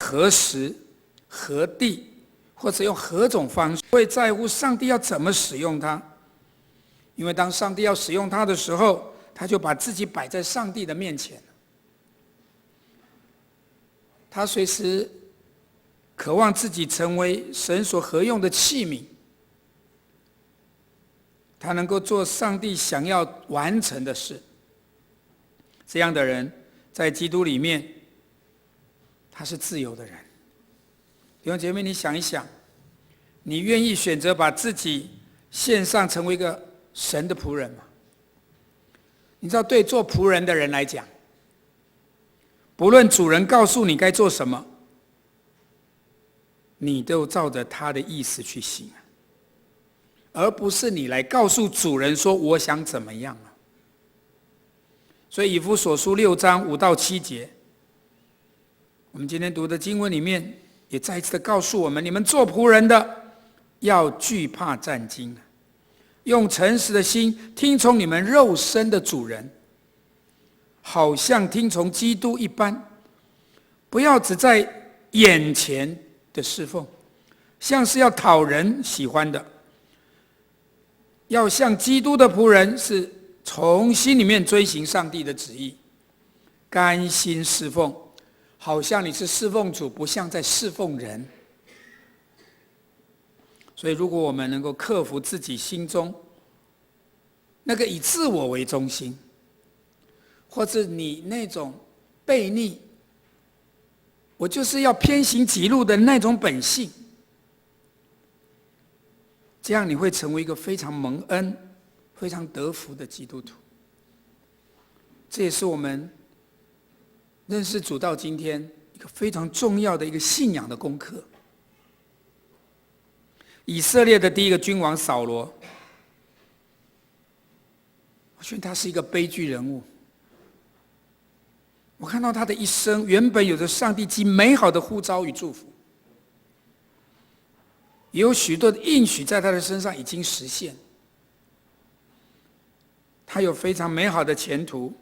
何时、何地，或者用何种方式，会在乎上帝要怎么使用它。因为当上帝要使用它的时候，他就把自己摆在上帝的面前，他随时渴望自己成为神所合用的器皿，他能够做上帝想要完成的事。这样的人在基督里面，他是自由的人。弟兄姐妹，你想一想，你愿意选择把自己献上成为一个神的仆人吗？你知道，对做仆人的人来讲，不论主人告诉你该做什么，你都照着他的意思去行，而不是你来告诉主人说我想怎么样。所以以弗所书6章5到7节，我们今天读的经文里面也再一次的告诉我们，你们做仆人的要惧怕战兢，用诚实的心听从你们肉身的主人，好像听从基督一般，不要只在眼前的侍奉，像是要讨人喜欢的，要像基督的仆人，是从心里面遵行上帝的旨意，甘心侍奉，好像你是侍奉主，不像在侍奉人。所以如果我们能够克服自己心中那个以自我为中心，或者你那种悖逆，我就是要偏行己路的那种本性，这样你会成为一个非常蒙恩、非常得福的基督徒。这也是我们认识主到今天一个非常重要的一个信仰的功课。以色列的第一个君王扫罗，我觉得他是一个悲剧人物。我看到他的一生原本有着上帝极美好的呼召与祝福，也有许多的应许在他的身上已经实现，他有非常美好的前途，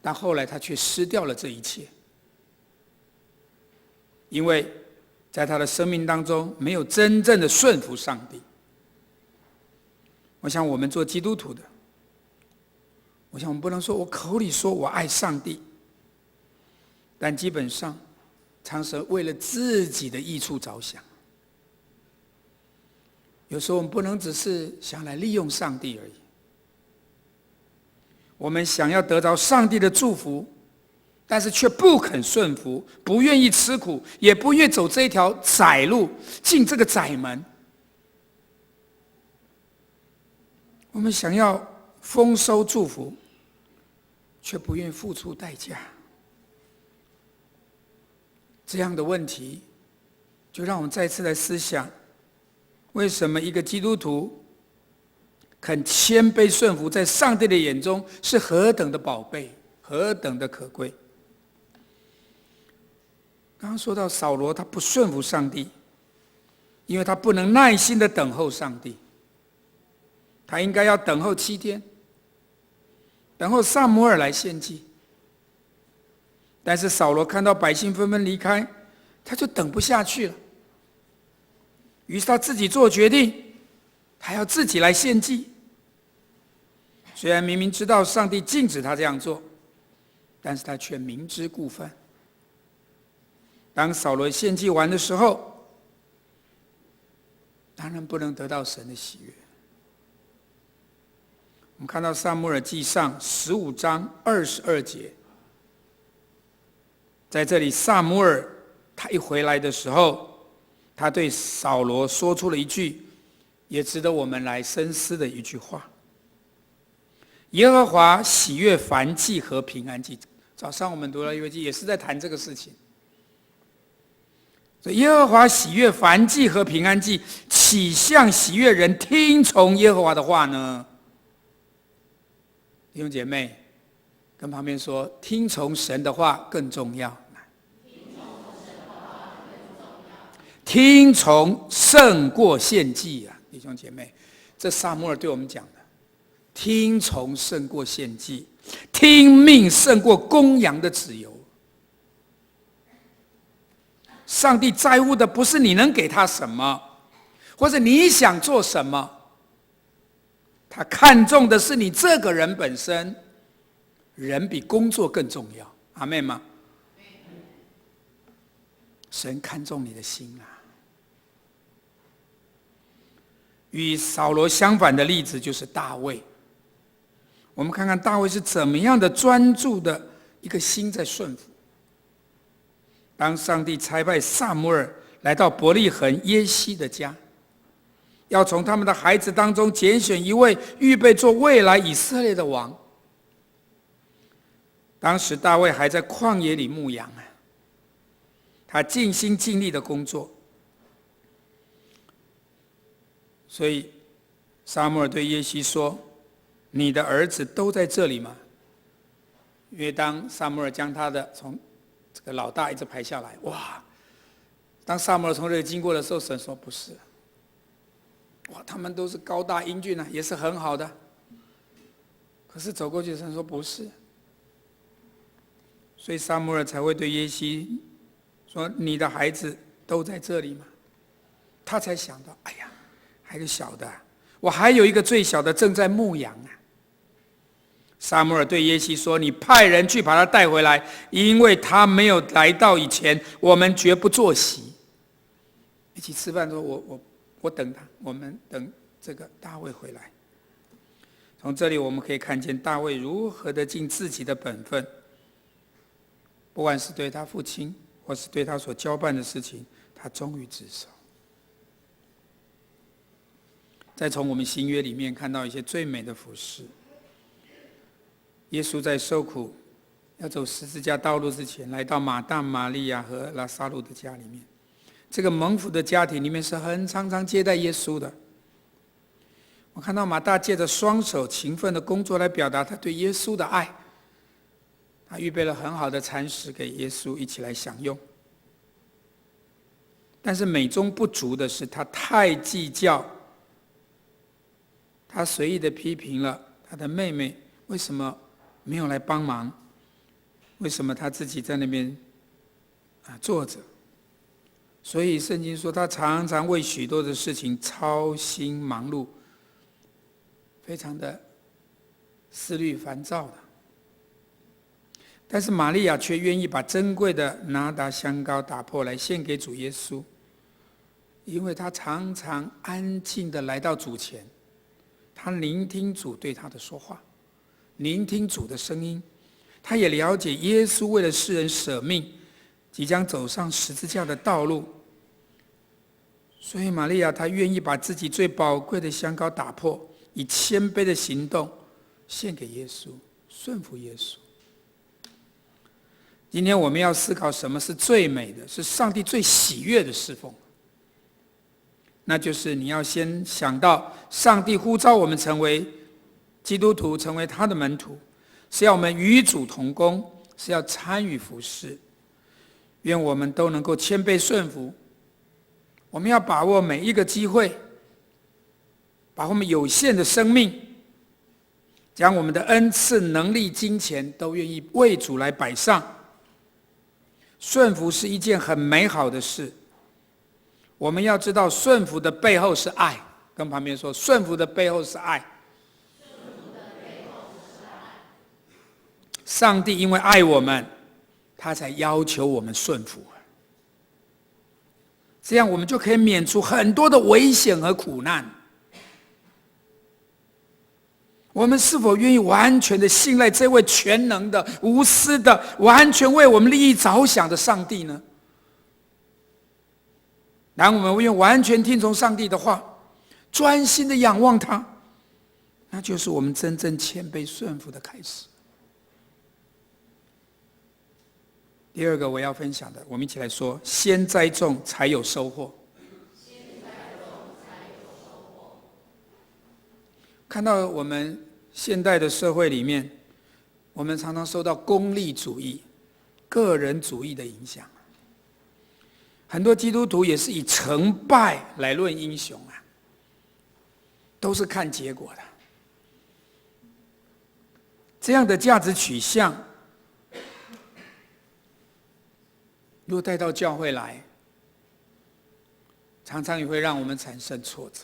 但后来他却失掉了这一切，因为在他的生命当中没有真正的顺服上帝。我想我们做基督徒的，我想我们不能说我口里说我爱上帝，但基本上常是为了自己的益处着想。有时候我们不能只是想来利用上帝而已，我们想要得到上帝的祝福，但是却不肯顺服，不愿意吃苦，也不愿走这一条窄路，进这个窄门。我们想要丰收祝福，却不愿付出代价。这样的问题，就让我们再次来思想，为什么一个基督徒肯谦卑顺服，在上帝的眼中是何等的宝贝，何等的可贵。刚刚说到扫罗，他不顺服上帝，因为他不能耐心的等候上帝，他应该要等候7天，等候撒母耳来献祭。但是扫罗看到百姓纷纷离开，他就等不下去了，于是他自己做决定，他要自己来献祭。虽然明明知道上帝禁止他这样做，但是他却明知故犯。当扫罗献祭完的时候，当然不能得到神的喜悦。我们看到撒母耳记上15章22节，在这里撒母耳他一回来的时候，他对扫罗说出了一句也值得我们来深思的一句话：耶和华喜悦燔祭和平安祭。早上我们读了约记，也是在谈这个事情。耶和华喜悦燔祭和平安祭，岂像喜悦人听从耶和华的话呢？弟兄姐妹，跟旁边说，听从神的话更重要。听从胜过献祭啊，弟兄姐妹，这撒母耳对我们讲的，听从胜过献祭，听命胜过公羊的脂油。上帝在乎的不是你能给他什么，或者你想做什么，他看重的是你这个人本身。人比工作更重要，阿们吗？神看重你的心啊。与扫罗相反的例子就是大卫。我们看看大卫是怎么样的专注的一个心在顺服。当上帝差派撒母耳来到伯利恒耶西的家，要从他们的孩子当中拣选一位预备做未来以色列的王。当时大卫还在旷野里牧羊，他尽心尽力的工作。所以撒母耳对耶西说：“你的儿子都在这里吗？”因为当撒母耳将他的从这个老大一直排下来，哇！当撒母耳从这里经过的时候，神说：“不是，哇，他们都是高大英俊啊，也是很好的。”可是走过去，神说：“不是。”所以撒母耳才会对耶西说：“你的孩子都在这里吗？”他才想到：“哎呀，还有个小的，我还有一个最小的正在牧羊啊。”撒母耳对耶西说：“你派人去把他带回来，因为他没有来到以前，我们绝不坐席。”一起吃饭说：“我等他，我们等这个大卫回来。”从这里我们可以看见大卫如何的尽自己的本分。不管是对他父亲，或是对他所交办的事情，他忠于职守。再从我们新约里面看到一些最美的服事。耶稣在受苦要走十字架道路之前，来到马大、玛利亚和拉撒路的家里面。这个蒙福的家庭里面是很常常接待耶稣的。我看到马大借着双手勤奋的工作来表达他对耶稣的爱。他预备了很好的餐食给耶稣一起来享用，但是美中不足的是，他太计较，他随意的批评了他的妹妹为什么没有来帮忙，为什么他自己在那边坐着。所以圣经说他常常为许多的事情操心忙碌，非常的思虑烦躁的。但是玛利亚却愿意把珍贵的拿达香膏打破来献给主耶稣，因为她常常安静地来到主前，她聆听主对她的说话，聆听主的声音，她也了解耶稣为了世人舍命，即将走上十字架的道路。所以玛利亚她愿意把自己最宝贵的香膏打破，以谦卑的行动献给耶稣，顺服耶稣。今天我们要思考什么是最美的，是上帝最喜悦的侍奉。那就是你要先想到上帝呼召我们成为基督徒，成为他的门徒，是要我们与主同工，是要参与服事。愿我们都能够谦卑顺服。我们要把握每一个机会，把我们有限的生命，将我们的恩赐、能力、金钱都愿意为主来摆上。顺服是一件很美好的事。我们要知道顺服的背后是爱，跟旁边说，顺服的背后是爱。上帝因为爱我们，他才要求我们顺服，这样我们就可以免除很多的危险和苦难。我们是否愿意完全的信赖这位全能的、无私的、完全为我们利益着想的上帝呢？当我们愿意完全听从上帝的话，专心的仰望他，那就是我们真正谦卑顺服的开始。第二个我要分享的，我们一起来说：先栽种才有收获。看到我们现代的社会里面，我们常常受到功利主义、个人主义的影响。很多基督徒也是以成败来论英雄啊，都是看结果的。这样的价值取向，如果带到教会来，常常也会让我们产生挫折。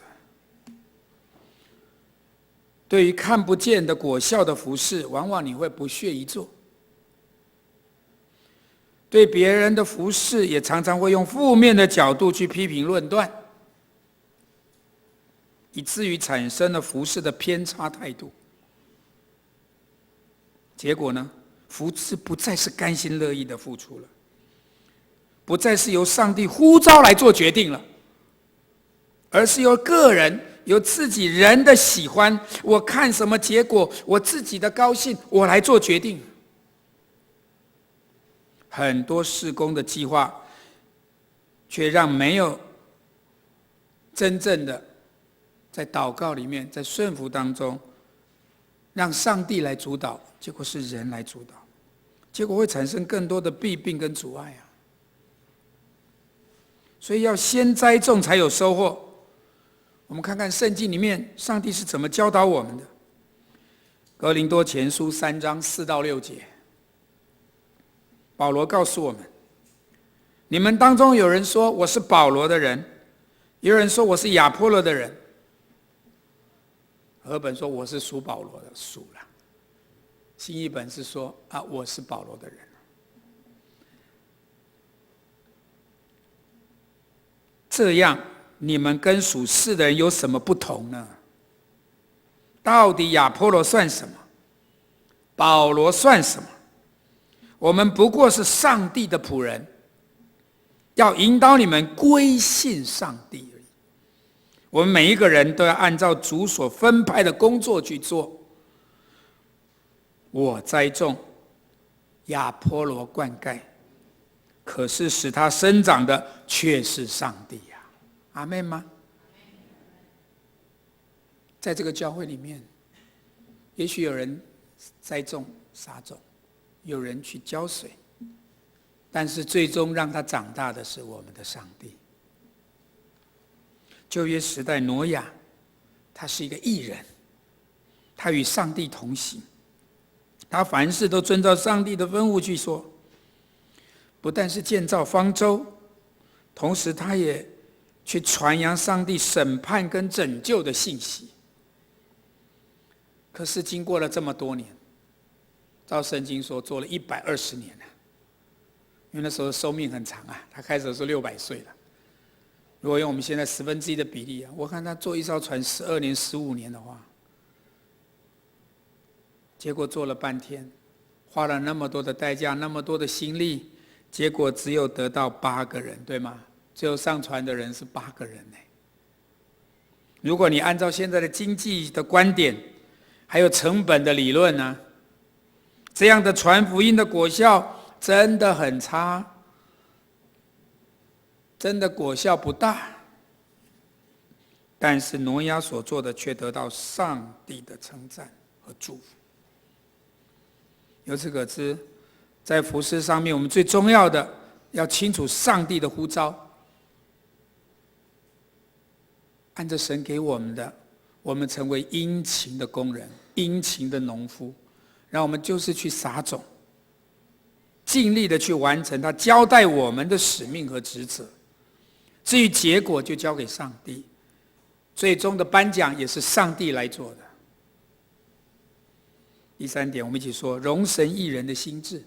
对于看不见的果效的服事，往往你会不屑一做。对别人的服事，也常常会用负面的角度去批评论断，以至于产生了服事的偏差态度。结果呢，服事不再是甘心乐意的付出了，不再是由上帝呼召来做决定了，而是由个人由自己人的喜欢，我看什么结果，我自己的高兴，我来做决定。很多事工的计划，却让没有真正的在祷告里面，在顺服当中，让上帝来主导，结果是人来主导，结果会产生更多的弊病跟阻碍啊！所以要先栽种才有收获。我们看看圣经里面上帝是怎么教导我们的。哥林多前书3章4到6节，保罗告诉我们：你们当中有人说我是保罗的人，有人说我是亚波罗的人。和本说我是属保罗的，属了。新译本是说我是保罗的人。这样你们跟属世的人有什么不同呢？到底亚波罗算什么？保罗算什么？我们不过是上帝的仆人，要引导你们归信上帝而已。我们每一个人都要按照主所分派的工作去做。我栽种，亚波罗灌溉，可是使它生长的却是上帝呀！阿们吗？在这个教会里面，也许有人栽种撒种，有人去浇水，但是最终让它长大的是我们的上帝。旧约时代挪亚，他是一个义人，他与上帝同行，他凡事都遵照上帝的吩咐去说，不但是建造方舟，同时他也去传扬上帝审判跟拯救的信息。可是经过了这么多年，照圣经说做了120年了，因为那时候寿命很长啊，他开始的时候600岁了。如果用我们现在1/10的比例啊，我看他做一艘船12年、15年的话，结果做了半天，花了那么多的代价，那么多的心力，结果只有得到8个人，对吗？最后上船的人是8个人呢。如果你按照现在的经济的观点，还有成本的理论呢，这样的传福音的果效真的很差，真的果效不大。但是挪亚所做的却得到上帝的称赞和祝福。由此可知，在服事上面，我们最重要的要清楚上帝的呼召，按着神给我们的，我们成为殷勤的工人，殷勤的农夫，让我们就是去撒种，尽力的去完成他交代我们的使命和职责。至于结果，就交给上帝，最终的颁奖也是上帝来做的。第3点，我们一起说：容神益人的心志。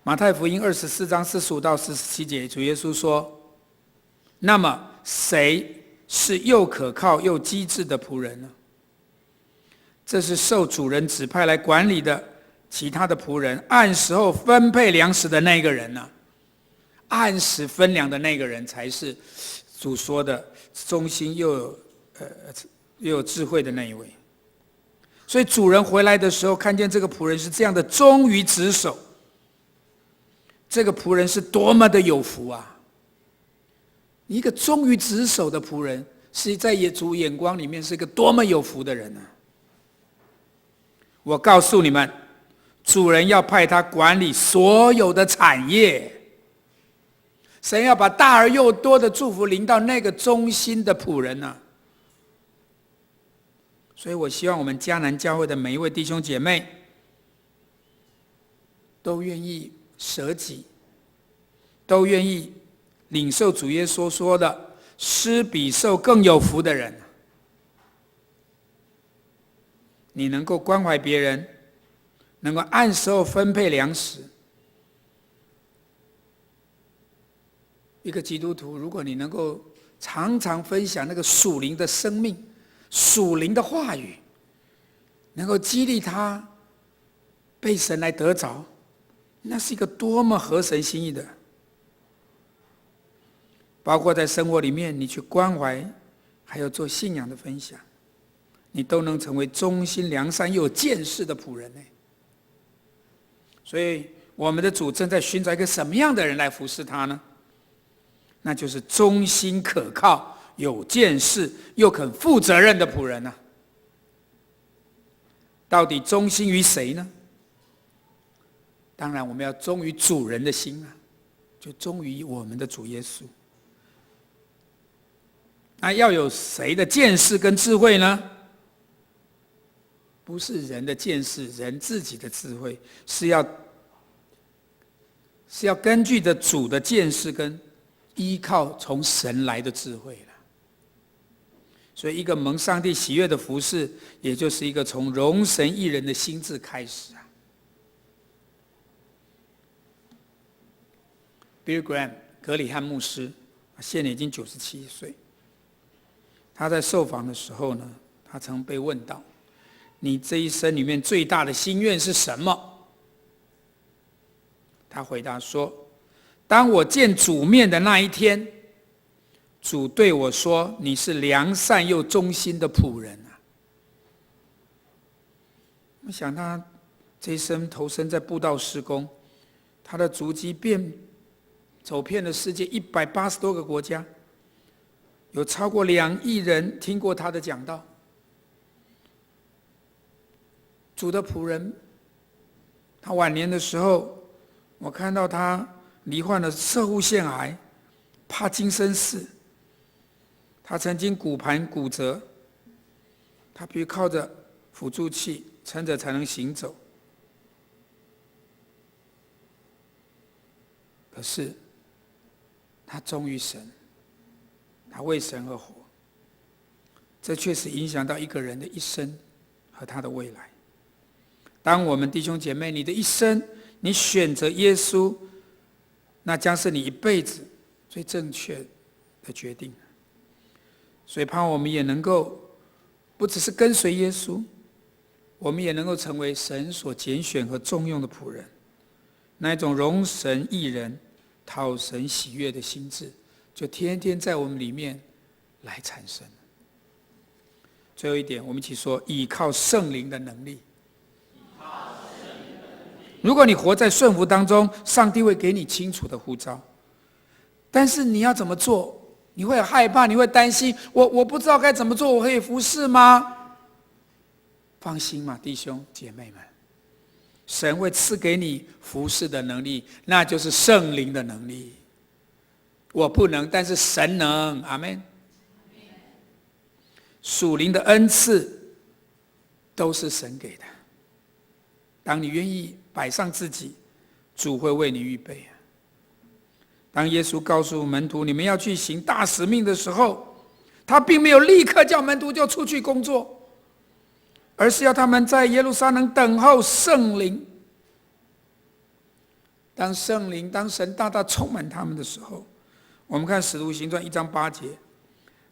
马太福音24章45到47节，主耶稣说：那么谁是又可靠又机智的仆人呢？这是受主人指派来管理的其他的仆人，按时候分配粮食的那个人呢？按时分粮的那个人才是主说的忠心又有智慧的那一位。所以主人回来的时候，看见这个仆人是这样的忠于职守，这个仆人是多么的有福啊！一个忠于职守的仆人，是在主眼光里面是一个多么有福的人啊！我告诉你们，主人要派他管理所有的产业。神要把大而又多的祝福临到那个忠心的仆人啊！所以我希望我们迦南教会的每一位弟兄姐妹都愿意舍己，都愿意领受主耶稣说的施比受更有福的人。你能够关怀别人，能够按时候分配粮食。一个基督徒，如果你能够常常分享那个属灵的生命、属灵的话语，能够激励他被神来得着，那是一个多么合神心意的。包括在生活里面，你去关怀，还有做信仰的分享，你都能成为忠心良善又有见识的仆人呢。所以我们的主正在寻找一个什么样的人来服侍他呢？那就是忠心可靠、有见识又肯负责任的仆人啊。到底忠心于谁呢？当然我们要忠于主人的心啊，就忠于我们的主耶稣。那要有谁的见识跟智慧呢？不是人的见识，人自己的智慧，是要根据着主的见识跟依靠从神来的智慧了。所以一个蒙上帝喜悦的服事，也就是一个从容神益人的心志开始啊。Billy Graham 格里汉牧师现在已经97岁，他在受访的时候呢，他曾被问到，你这一生里面最大的心愿是什么？他回答说，当我见主面的那一天，主对我说，你是良善又忠心的仆人啊。我想他这一生投身在布道事工，他的足迹走遍了世界180多个国家，有超过2亿人听过他的讲道。主的仆人，他晚年的时候，我看到他罹患了攝護腺癌、帕金森氏，他曾经骨盘骨折，他必须靠着辅助器撑着才能行走。可是他忠于神，他为神而活，这确实影响到一个人的一生和他的未来。当我们弟兄姐妹，你的一生你选择耶稣，那将是你一辈子最正确的决定。所以盼望我们也能够不只是跟随耶稣，我们也能够成为神所拣选和重用的仆人，那一种容神益人、讨神喜悦的心志，就天天在我们里面来产生。最后一点，我们一起说，倚靠圣灵的能力。如果你活在顺服当中，上帝会给你清楚的呼召，但是你要怎么做？你会害怕，你会担心，我不知道该怎么做，我可以服侍吗？放心嘛，弟兄姐妹们，神会赐给你服侍的能力，那就是圣灵的能力。我不能，但是神能，阿们。属灵的恩赐都是神给的，当你愿意摆上自己，主会为你预备。当耶稣告诉门徒你们要去行大使命的时候，他并没有立刻叫门徒就出去工作，而是要他们在耶路撒冷等候圣灵。当神大大充满他们的时候，我们看使徒行传1章8节，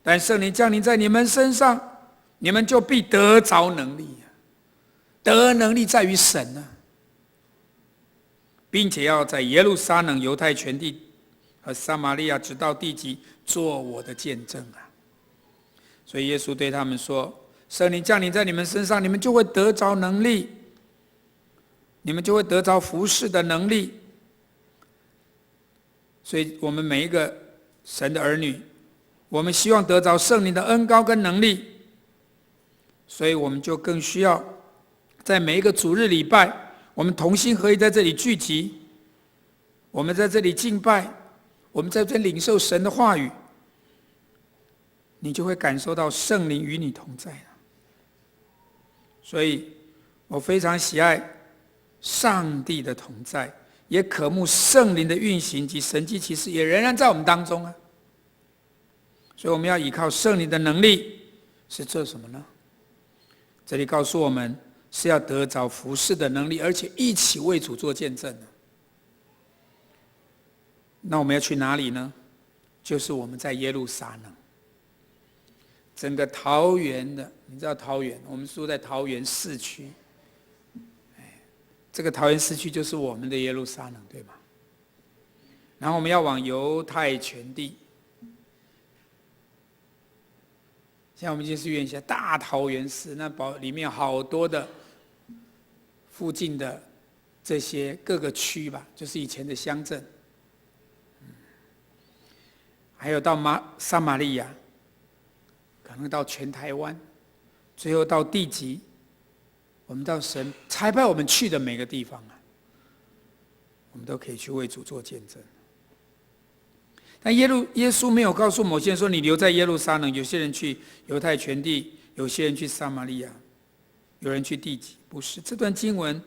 但圣灵降临在你们身上，你们就必得着能力。得能力在于神啊，并且要在耶路撒冷、犹太全地和撒玛利亚直到地极做我的见证啊。所以耶稣对他们说，圣灵降临在你们身上，你们就会得着能力，你们就会得着服事的能力。所以我们每一个神的儿女，我们希望得着圣灵的恩膏跟能力，所以我们就更需要在每一个主日礼拜，我们同心合意在这里聚集，我们在这里敬拜，我们在这里领受神的话语，你就会感受到圣灵与你同在。所以我非常喜爱上帝的同在，也渴慕圣灵的运行及神迹奇事，也仍然在我们当中啊。所以我们要依靠圣灵的能力，是做什么呢？这里告诉我们，是要得着服事的能力，而且一起为主做见证。那我们要去哪里呢？就是我们在耶路撒冷。整个桃园的，你知道桃园，我们住在桃园市区，这个桃园市区就是我们的耶路撒冷，对吗？然后我们要往犹太全地。现在我们就是院下大桃园市，那里面好多的附近的这些各个区吧，就是以前的乡镇，还有到撒玛利亚，可能到全台湾，最后到地极，我们到神差派我们去的每个地方啊，我们都可以去为主做见证。但耶稣没有告诉某些人说，你留在耶路撒冷，有些人去犹太全地，有些人去撒玛利亚，有人去地极。不是，这段经文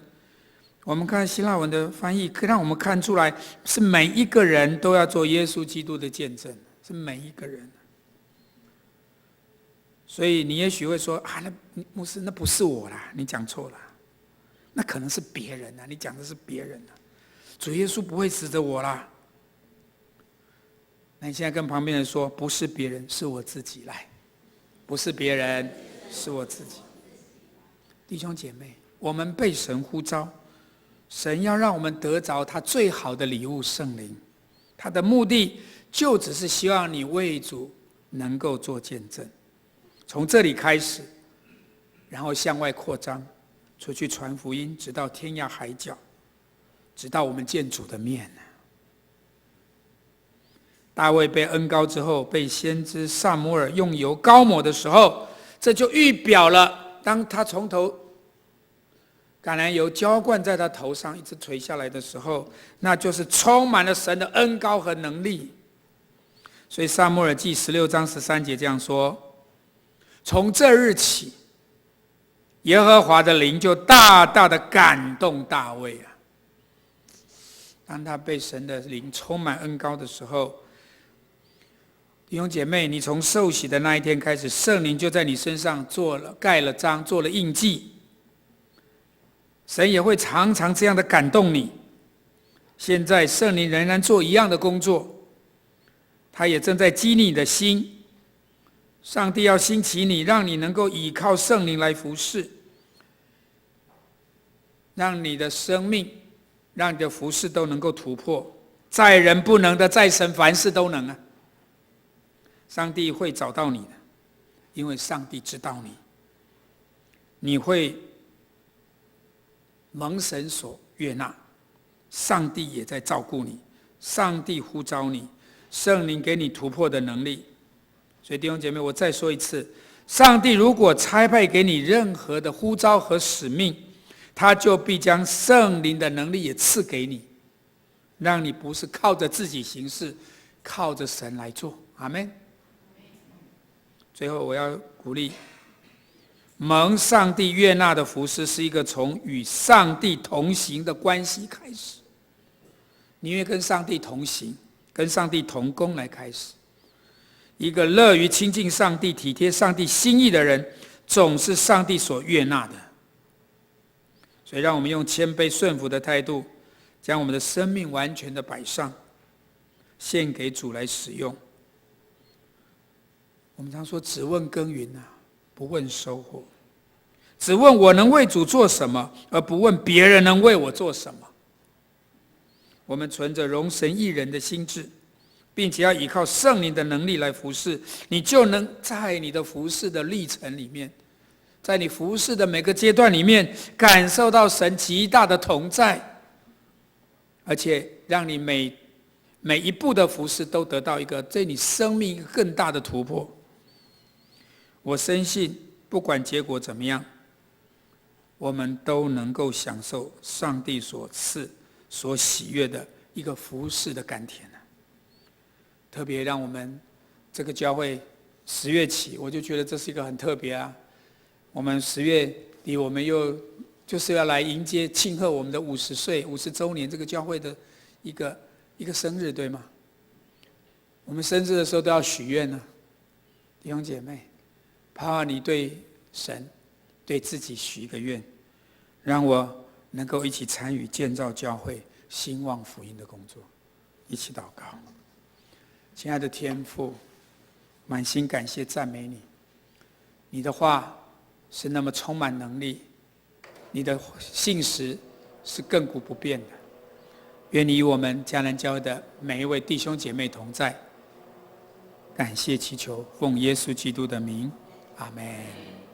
我们看希腊文的翻译，可以让我们看出来，是每一个人都要做耶稣基督的见证，是每一个人。所以你也许会说啊，那牧师，那不是我啦，你讲错了，那可能是别人啊，你讲的是别人啊，主耶稣不会指着我啦。那你现在跟旁边人说，不是别人，是我自己来，不是别人，是我自己。弟兄姐妹，我们被神呼召，神要让我们得着他最好的礼物圣灵，他的目的就只是希望你为主能够做见证，从这里开始，然后向外扩张，出去传福音，直到天涯海角，直到我们见主的面。大卫被恩膏之后，被先知撒母耳用油膏抹的时候，这就预表了，当他从头橄榄油浇灌在他头上，一直垂下来的时候，那就是充满了神的恩膏和能力。所以撒母耳记16章13节这样说：从这日起，耶和华的灵就大大的感动大卫啊。当他被神的灵充满恩膏的时候，弟兄姐妹，你从受洗的那一天开始，圣灵就在你身上盖了章，做了印记。神也会常常这样的感动你。现在圣灵仍然做一样的工作，他也正在激励你的心。上帝要兴起你，让你能够依靠圣灵来服侍，让你的生命，让你的服侍都能够突破。在人不能的，在神凡事都能啊！上帝会找到你的，因为上帝知道你，你会蒙神所悦纳，上帝也在照顾你，上帝呼召你，圣灵给你突破的能力。所以弟兄姐妹，我再说一次，上帝如果差派给你任何的呼召和使命，他就必将圣灵的能力也赐给你，让你不是靠着自己行事，靠着神来做。阿们。最后我要鼓励，蒙上帝悦纳的服事是一个从与上帝同行的关系开始。你愿跟上帝同行，跟上帝同工来开始。一个乐于亲近上帝、体贴上帝心意的人，总是上帝所悦纳的。所以让我们用谦卑顺服的态度，将我们的生命完全的摆上，献给主来使用。我们常说只问耕耘啊，不问收获，只问我能为主做什么，而不问别人能为我做什么。我们存着容神一人的心志，并且要依靠圣灵的能力来服侍，你就能在你的服侍的历程里面，在你服侍的每个阶段里面，感受到神极大的同在，而且让你每一步的服侍都得到一个对你生命一个更大的突破。我深信，不管结果怎么样，我们都能够享受上帝所赐、所喜悦的一个服侍的甘甜。特别让我们这个教会10月起，我就觉得这是一个很特别啊。我们10月底，我们又就是要来迎接庆贺我们的50岁50周年这个教会的一个生日，对吗？我们生日的时候都要许愿呢，弟兄姐妹，盼望你对神对自己许一个愿，让我能够一起参与建造教会兴旺福音的工作。一起祷告。亲爱的天父，满心感谢赞美你，你的话是那么充满能力，你的信实是亘古不变的。愿你与我们迦南教会的每一位弟兄姐妹同在。感谢祈求，奉耶稣基督的名，阿们。